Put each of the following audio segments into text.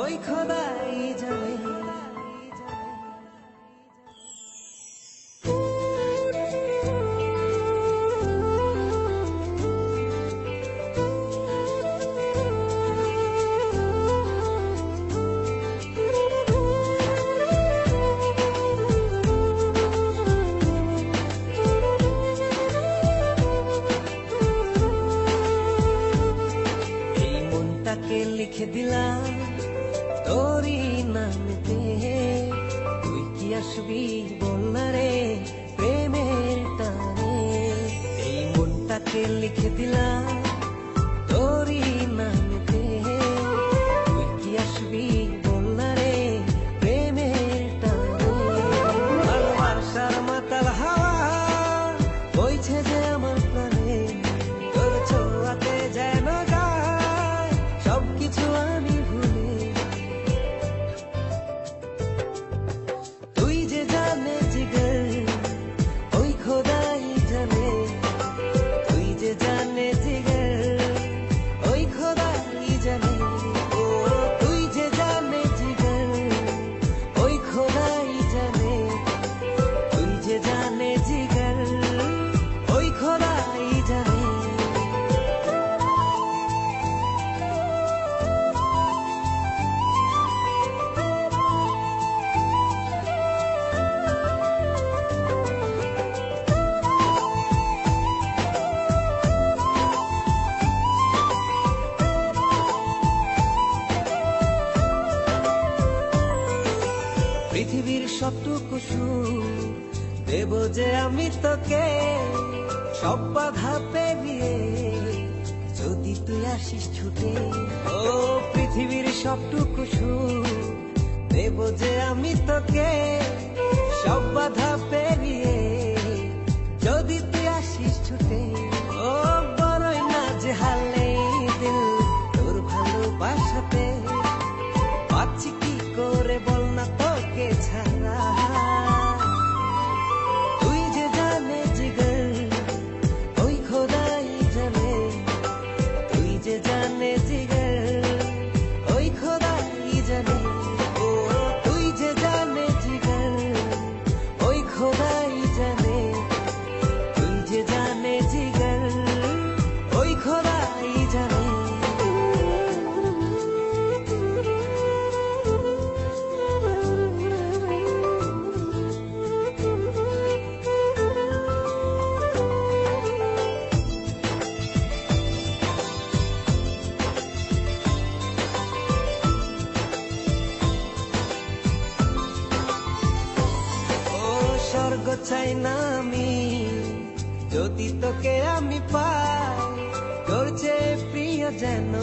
ওই খোদাই জানে। লিখে দিলাম তোরই নামতে, তুই কি আসবি বল না রে প্রেমের টানে। এই মনটাকে লিখে দিলাম তোরই নামতে, তুই কি আসবি বল না রে প্রেমের টানে। ভালোবাসার মাতাল হাওয়া বইছে যে আমার প্রাণে, তোর ছোঁয়াতে যেন সবকিছু আমি ভুলে। তুই যে জানে জিগর ওই খোদাই জানে, তুই যে জানে জিগর ওই খোদাই জানে। ও তুই যে জানে জিগর ওই খোদাই জানে, তুই যে জানে জিগর ওই খোদাই জানে। পৃথিবীর সবটুকু সুখ দেব যে আমি তোকে, সব বাধা পেরিয়ে যদি তুই আসিস ছুটে। ও পৃথিবীর সবটুকু সুখ দেব যে আমি তোকে, সব বাধা পেরিয়ে যদি তুই আসিস ছুটে। ও বড়ই না যে হালে দিল তোর ভালোবাসাতে, পাচ্ছি কি করে বল না তোকে ছাড়া। তুই যে জানে জিগর ওই খোদাই জানে, তুই যে জানে জিগর ওই খোদাই জানে। ও তুই যে জানে জিগর ওই খোদাই জানে, তুই যে জানে জিগর ওই খোদাই জানে। স্বর্গ চাই না আমি যদি তোকে আমি পাই, তোর চেয়ে প্রিয় যেন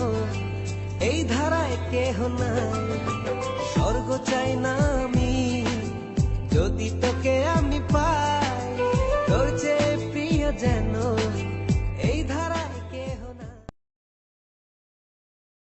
এই ধারায় কেহ নাই। স্বর্গ চাই না আমি